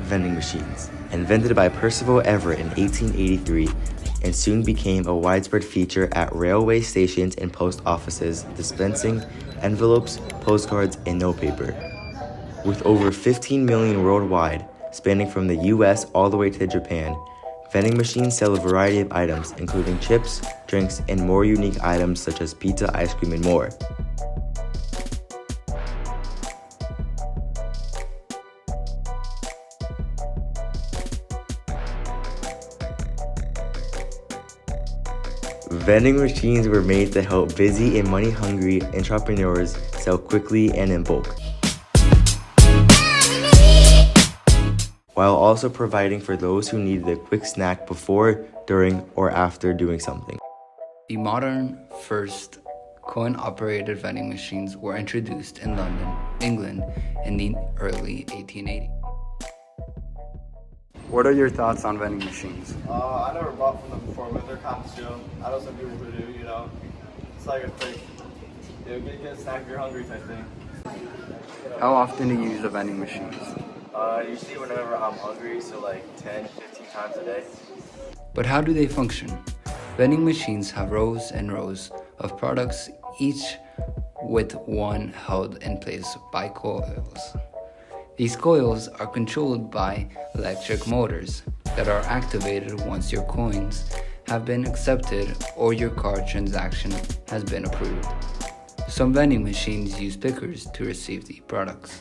vending machines, invented by Percival Everett in 1883, and soon became a widespread feature at railway stations and post offices, dispensing envelopes, postcards, and notepaper. With over 15 million worldwide, spanning from the US all the way to Japan, vending machines sell a variety of items, including chips, drinks, and more unique items such as pizza, ice cream, and more. Vending machines were made to help busy and money-hungry entrepreneurs sell quickly and in bulk, while also providing for those who needed a quick snack before, during, or after doing something. The modern first coin-operated vending machines were introduced in London, England in the early 1880s. What are your thoughts on vending machines? I never bought from them before, but they're kind of chill. I know some people who do, you know. It's like a quick, get a snack if you're hungry type thing. How often do you use the vending machines? Usually whenever I'm hungry, so like 10, 15 times a day. But how do they function? Vending machines have rows and rows of products, each with one held in place by coils. These coils are controlled by electric motors that are activated once your coins have been accepted or your card transaction has been approved. Some vending machines use pickers to receive the products.